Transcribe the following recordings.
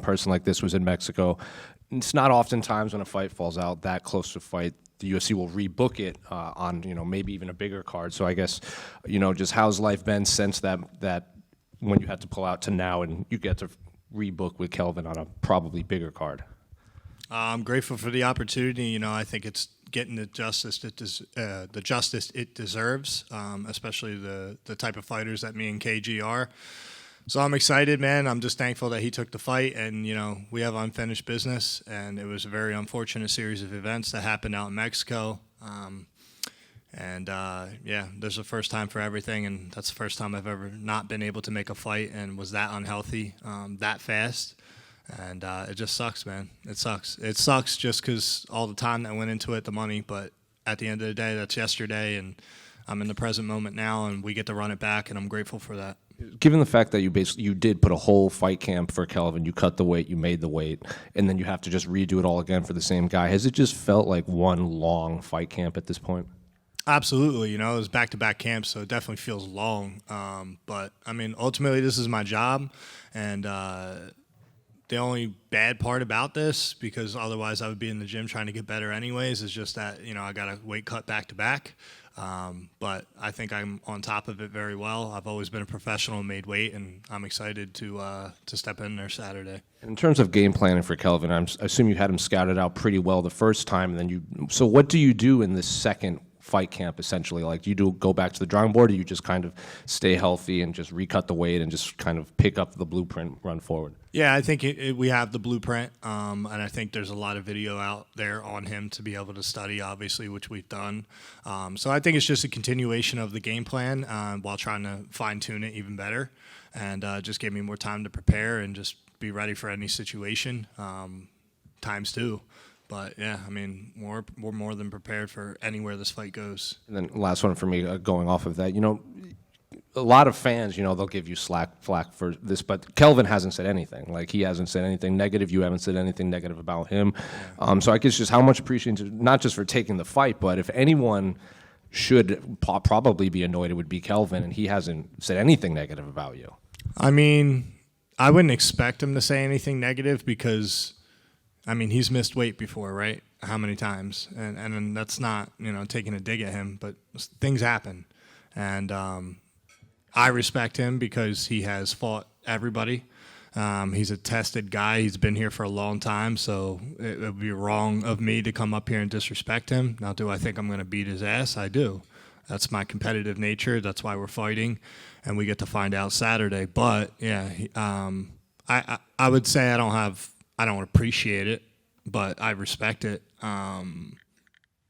person like this was in Mexico. It's not oftentimes when a fight falls out that close to fight, the UFC will rebook it on, maybe even a bigger card. So I guess, just how's life been since that when you had to pull out to now and you get to rebook with Kelvin on a probably bigger card? I'm grateful for the opportunity. I think it's getting the justice it deserves, especially the type of fighters that me and KG are. So I'm excited, man. I'm just thankful that he took the fight, and we have unfinished business, and it was a very unfortunate series of events that happened out in Mexico. There's a first time for everything, and that's the first time I've ever not been able to make a fight and was that unhealthy that fast. And it just sucks, man. It sucks. It sucks just because all the time that went into it, the money. But at the end of the day, that's yesterday, and I'm in the present moment now, and we get to run it back, and I'm grateful for that. Given the fact that you did put a whole fight camp for Kelvin, you cut the weight, you made the weight, and then you have to just redo it all again for the same guy, has it just felt like one long fight camp at this point? Absolutely. It was back-to-back camps, so it definitely feels long. But, ultimately this is my job, and the only bad part about this, because otherwise I would be in the gym trying to get better anyways, is just that, I got a weight cut back-to-back. But I think I'm on top of it very well. I've always been a professional and made weight, and I'm excited to step in there Saturday. In terms of game planning for Kelvin, I assume you had him scouted out pretty well the first time. And then so what do you do in this second fight camp, essentially? Like, do you go back to the drawing board, or do you just kind of stay healthy and just recut the weight and just kind of pick up the blueprint, run forward? Yeah, I think we have the blueprint, and I think there's a lot of video out there on him to be able to study, obviously, which we've done. So I think it's just a continuation of the game plan while trying to fine-tune it even better, and just give me more time to prepare and just be ready for any situation times two. But, yeah, we're more than prepared for anywhere this fight goes. And then last one for me, going off of that, a lot of fans, they'll give you flack for this, but Kelvin hasn't said anything. Like, he hasn't said anything negative. You haven't said anything negative about him. Yeah. So I guess just how much appreciation, not just for taking the fight, but if anyone should probably be annoyed, it would be Kelvin, and he hasn't said anything negative about you. I wouldn't expect him to say anything negative because he's missed weight before, right? How many times? And that's not, taking a dig at him, but things happen. And I respect him because he has fought everybody. He's a tested guy. He's been here for a long time, so it would be wrong of me to come up here and disrespect him. Now, do I think I'm going to beat his ass? I do. That's my competitive nature. That's why we're fighting, and we get to find out Saturday. But, yeah, I would say I don't appreciate it, but I respect it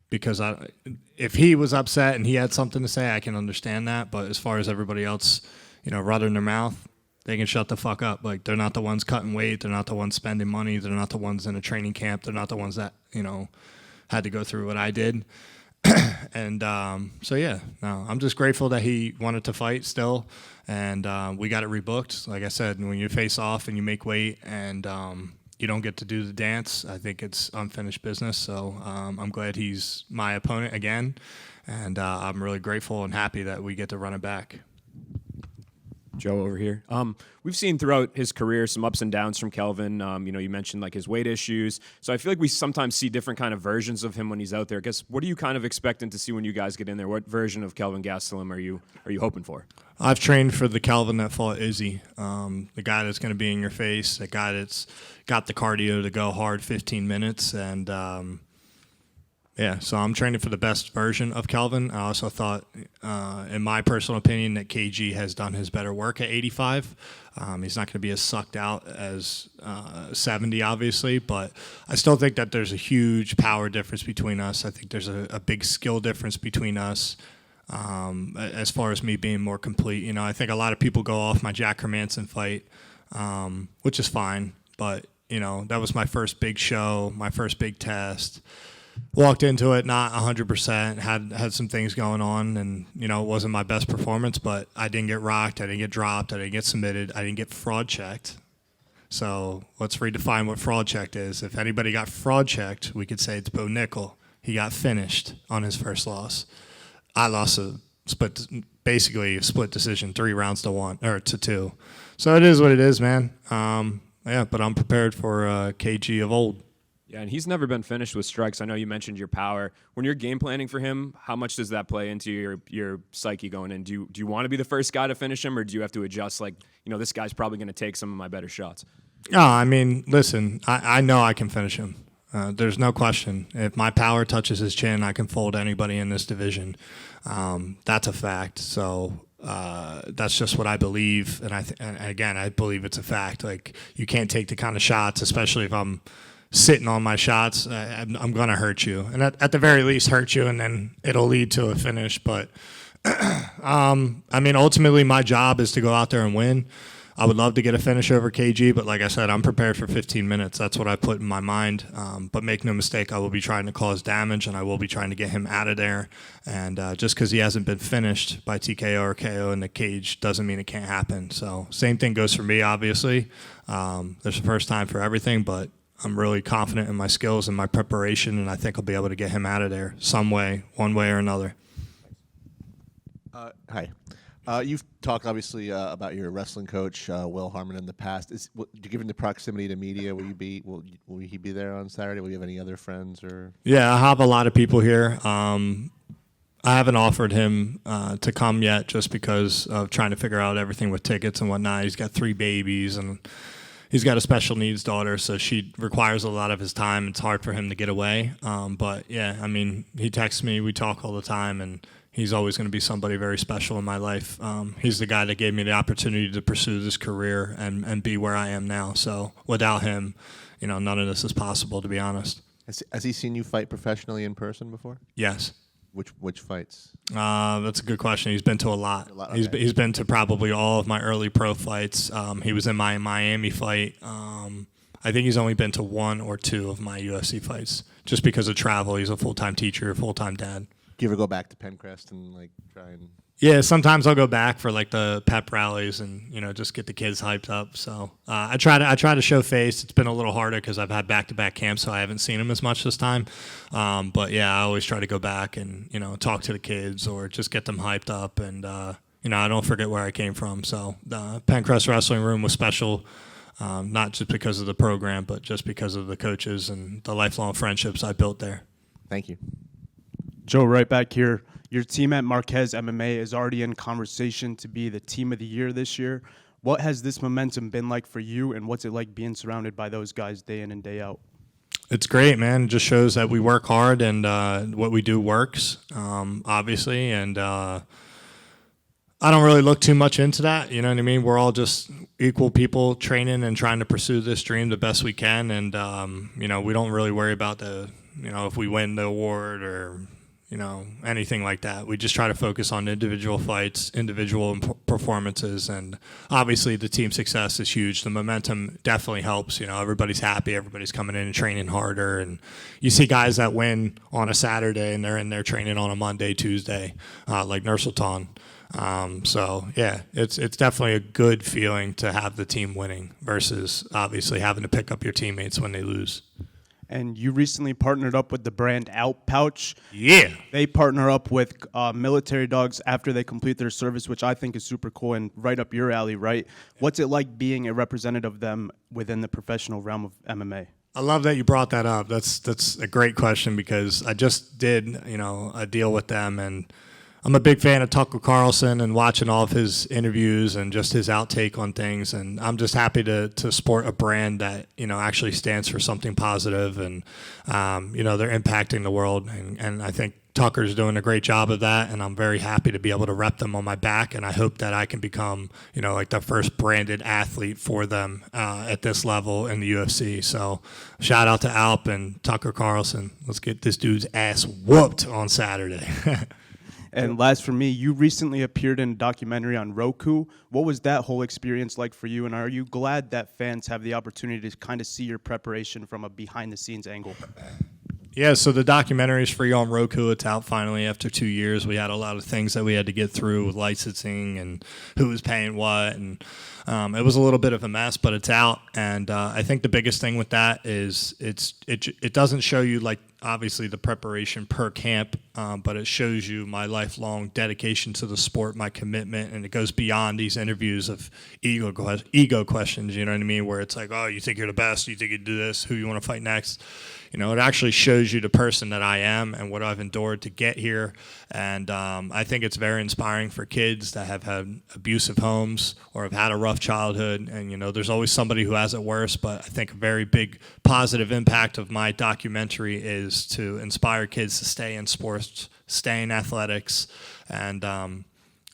because if he was upset and he had something to say, I can understand that. But as far as everybody else, running their mouth, they can shut the fuck up. Like, they're not the ones cutting weight. They're not the ones spending money. They're not the ones in a training camp. They're not the ones that, had to go through what I did. And I'm just grateful that he wanted to fight still. And we got it rebooked. Like I said, when you face off and you make weight and you don't get to do the dance, I think it's unfinished business. So I'm glad he's my opponent again. And I'm really grateful and happy that we get to run it back. Joe over here. We've seen throughout his career some ups and downs from Kelvin. You mentioned like his weight issues. So I feel like we sometimes see different kind of versions of him when he's out there. I guess, what are you kind of expecting to see when you guys get in there? What version of Kelvin Gastelum are you hoping for? I've trained for the Kelvin that fought Izzy, the guy that's going to be in your face, the guy that's got the cardio to go hard 15 minutes. And, so I'm training for the best version of Kelvin. I also thought, in my personal opinion, that KG has done his better work at 85. He's not going to be as sucked out as 70, obviously, but I still think that there's a huge power difference between us. I think there's a big skill difference between us. As far as me being more complete, I think a lot of people go off my Jack Hermanson fight, which is fine, but that was my first big show, my first big test. Walked into it not 100%, had some things going on, and it wasn't my best performance, but I didn't get rocked, I didn't get dropped, I didn't get submitted, I didn't get fraud checked. So let's redefine what fraud checked is. If anybody got fraud checked, we could say it's Bo Nickal. He got finished on his first loss. I lost basically a split decision, 3 rounds to 2. So it is what it is, man. but I'm prepared for KG of old. Yeah, and he's never been finished with strikes. I know you mentioned your power. When you're game planning for him, how much does that play into your psyche going in? Do you want to be the first guy to finish him, or do you have to adjust, like, this guy's probably going to take some of my better shots? No, I mean, listen, I know I can finish him. There's no question. If my power touches his chin, I can fold anybody in this division. That's a fact. So that's just what I believe, and and again, I believe it's a fact. Like, you can't take the kind of shots, especially if I'm sitting on my shots. I'm going to hurt you, and at the very least hurt you, and then it'll lead to a finish. But I mean, ultimately my job is to go out there and win. I would love to get a finish over KG, but like I said, I'm prepared for 15 minutes. That's what I put in my mind. But make no mistake, I will be trying to cause damage, and I will be trying to get him out of there. And just because he hasn't been finished by TKO or KO in the cage doesn't mean it can't happen. So same thing goes for me, obviously. There's a first time for everything, but I'm really confident in my skills and my preparation, and I think I'll be able to get him out of there some way, one way or another. Hi. You've talked, obviously, about your wrestling coach, Will Harmon, in the past. Given the proximity to media, will he be there on Saturday? Will you have any other friends? Or? Yeah, I have a lot of people here. I haven't offered him to come yet just because of trying to figure out everything with tickets and whatnot. He's got 3 babies, and he's got a special needs daughter, so she requires a lot of his time. It's hard for him to get away. But, yeah, I mean, he texts me. We talk all the time, and he's always going to be somebody very special in my life. He's the guy that gave me the opportunity to pursue this career and be where I am now. So without him, none of this is possible, to be honest. Has he seen you fight professionally in person before? Yes. Which fights? That's a good question. He's been to a lot. Okay. He's been to probably all of my early pro fights. He was in my Miami fight. I think he's only been to 1 or 2 of my UFC fights just because of travel. He's a full-time teacher, full-time dad. Do you ever go back to Pencrest and try and? Yeah, sometimes I'll go back for the pep rallies and just get the kids hyped up. So I try to show face. It's been a little harder because I've had back-to-back camps, so I haven't seen them as much this time. But yeah, I always try to go back and talk to the kids or just get them hyped up, and I don't forget where I came from. So the Pencrest Wrestling Room was special. Not just because of the program, but just because of the coaches and the lifelong friendships I built there. Thank you. Joe, right back here. Your team at Marquez MMA is already in conversation to be the team of the year this year. What has this momentum been like for you, and what's it like being surrounded by those guys day in and day out? It's great, man. It just shows that we work hard and what we do works, obviously. And I don't really look too much into that. You know what I mean? We're all just equal people training and trying to pursue this dream the best we can. And, we don't really worry about if we win the award or anything like that. We just try to focus on individual fights, individual performances, and obviously the team success is huge. The momentum definitely helps. Everybody's happy, everybody's coming in and training harder, and you see guys that win on a Saturday and they're in there training on a Monday, Tuesday, like Nursultan. So yeah, it's definitely a good feeling to have the team winning versus obviously having to pick up your teammates when they lose. And you recently partnered up with the brand Out Pouch. Yeah. They partner up with military dogs after they complete their service, which I think is super cool and right up your alley, right? What's it like being a representative of them within the professional realm of MMA? I love that you brought that up. That's a great question because I just did, a deal with them, and I'm a big fan of Tucker Carlson and watching all of his interviews and just his outtake on things. And I'm just happy to support a brand that, actually stands for something positive and, they're impacting the world. And I think Tucker's doing a great job of that. And I'm very happy to be able to rep them on my back. And I hope that I can become, the first branded athlete for them at this level in the UFC. So shout out to Alp and Tucker Carlson. Let's get this dude's ass whooped on Saturday. And last for me, you recently appeared in a documentary on Roku. What was that whole experience like for you? And are you glad that fans have the opportunity to kind of see your preparation from a behind-the-scenes angle? Yeah, so the documentary is free on Roku. It's out finally after 2 years. We had a lot of things that we had to get through with licensing and who was paying what. And it was a little bit of a mess, but it's out. And I think the biggest thing with that is it doesn't show you obviously the preparation per camp, but it shows you my lifelong dedication to the sport, my commitment, and it goes beyond these interviews of ego questions, you know what I mean, where it's like, oh, you think you're the best, you think you do this, who you want to fight next. You know, it actually shows you the person that I am and what I've endured to get here. And I think it's very inspiring for kids that have had abusive homes or have had a rough childhood. And, you know, there's always somebody who has it worse. But I think a very big positive impact of my documentary is to inspire kids to stay in sports, stay in athletics, and,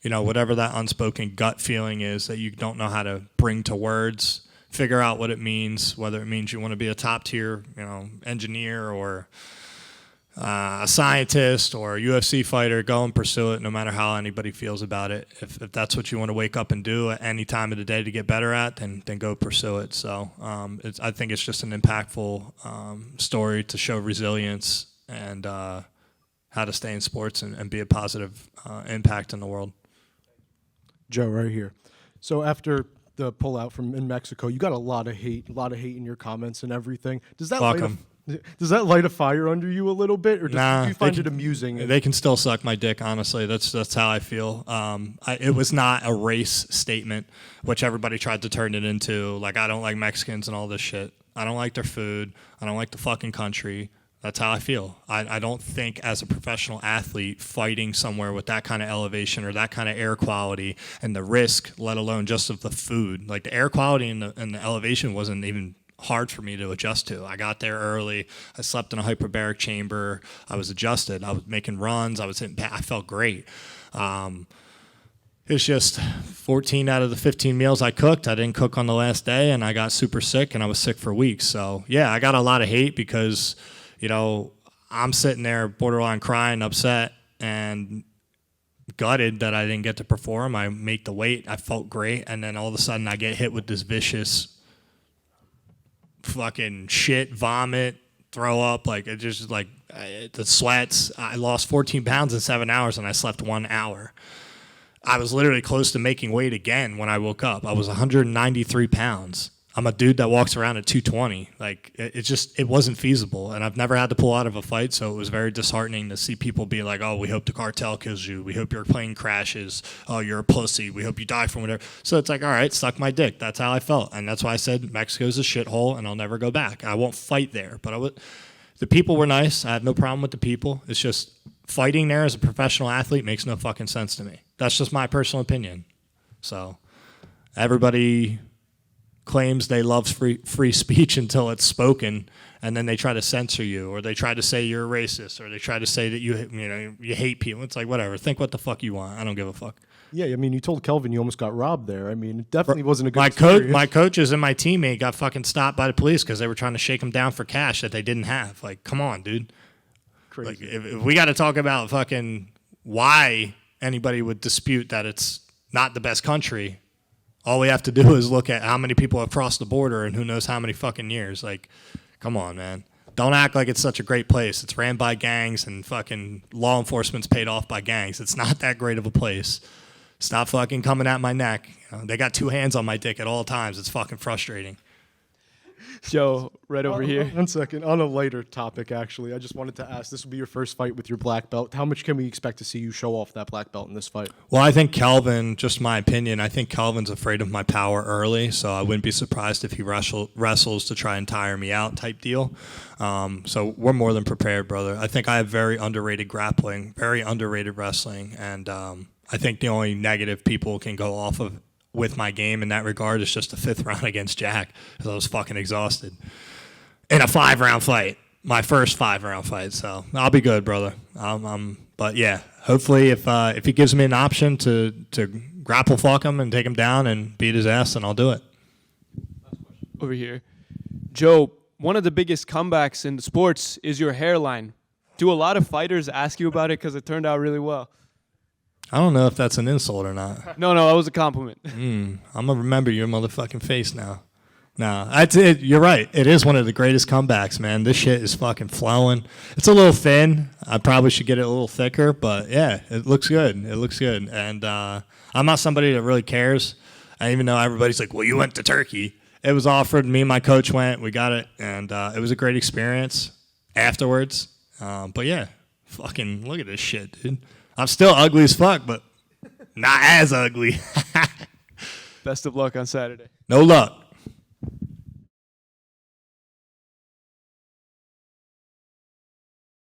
you know, whatever that unspoken gut feeling is that you don't know how to bring to words, figure out what it means, whether it means you want to be a top tier, you know, engineer or a scientist or a UFC fighter, go and pursue it no matter how anybody feels about it. If that's what you want to wake up and do at any time of the day to get better at, then go pursue it. So I think it's just an impactful story to show resilience and how to stay in sports and be a positive impact in the world. Joe, right here. So after the pullout from in Mexico, you got a lot of hate in your comments and everything. Does that light a fire under you a little bit, or do you find it amusing? They can still suck my dick, honestly. That's how I feel. It was not a race statement, which everybody tried to turn it into. Like, I don't like Mexicans and all this shit. I don't like their food. I don't like the fucking country. That's how I feel. I don't think as a professional athlete fighting somewhere with that kind of elevation or that kind of air quality and the risk, let alone just of the food, like the air quality and the elevation wasn't even hard for me to adjust to. I got there early. I slept in a hyperbaric chamber. I was adjusted. I was making runs. I felt great. It's just 14 out of the 15 meals I cooked, I didn't cook on the last day, and I got super sick, and I was sick for weeks. So, yeah, I got a lot of hate because, you know, I'm sitting there borderline crying, upset, and gutted that I didn't get to perform. I make the weight. I felt great, and then all of a sudden I get hit with this vicious fucking shit, vomit, throw up. Like, it just, like, the sweats. I lost 14 pounds in 7 hours, and I slept 1 hour. I was literally close to making weight again when I woke up. I was 193 pounds. I'm a dude that walks around at 220. Like, it wasn't feasible. And I've never had to pull out of a fight, so it was very disheartening to see people be like, oh, we hope the cartel kills you. We hope your plane crashes. Oh, you're a pussy. We hope you die from whatever. So it's like, all right, suck my dick. That's how I felt. And that's why I said Mexico's a shithole, and I'll never go back. I won't fight there. But the people were nice. I have no problem with the people. It's just fighting there as a professional athlete makes no fucking sense to me. That's just my personal opinion. So everybody claims they love free speech until it's spoken, and then they try to censor you, or they try to say you're a racist, or they try to say that you hate people. It's like, whatever. Think what the fuck you want. I don't give a fuck. Yeah, I mean, you told Kelvin you almost got robbed there. I mean, it definitely wasn't a good experience. My coaches and my teammate got fucking stopped by the police because they were trying to shake them down for cash that they didn't have. Like, come on, dude. Crazy. Like, if we got to talk about fucking why anybody would dispute that it's not the best country, all we have to do is look at how many people have crossed the border and who knows how many fucking years. Like, come on, man. Don't act like it's such a great place. It's ran by gangs and fucking law enforcement's paid off by gangs. It's not that great of a place. Stop fucking coming at my neck. You know, they got 2 hands on my dick at all times. It's fucking frustrating. Joe, right over here. 1 second. On a lighter topic, actually, I just wanted to ask, this will be your first fight with your black belt. How much can we expect to see you show off that black belt in this fight? Well, I think Kelvin, just my opinion, I think Kelvin's afraid of my power early, so I wouldn't be surprised if he wrestles to try and tire me out type deal. So we're more than prepared, brother. I think I have very underrated grappling, very underrated wrestling, and I think the only negative people can go off of with my game in that regard is just the 5th round against Jack, because I was fucking exhausted in a 5-round fight, my first 5-round fight. So I'll be good, brother. But yeah, hopefully if he gives me an option to grapple fuck him and take him down and beat his ass, then I'll do it. Over here, Joe. One of the biggest comebacks in the sports is your hairline. Do a lot of fighters ask you about it because it turned out really well? I don't know if that's an insult or not. No, that was a compliment. I'm going to remember your motherfucking face now. No, you're right. It is one of the greatest comebacks, man. This shit is fucking flowing. It's a little thin. I probably should get it a little thicker, but yeah, it looks good. It looks good. And I'm not somebody that really cares. Even though everybody's like, well, you went to Turkey. It was offered. Me and my coach went. We got it. And it was a great experience afterwards. But yeah, fucking look at this shit, dude. I'm still ugly as fuck, but not as ugly. Best of luck on Saturday. No luck.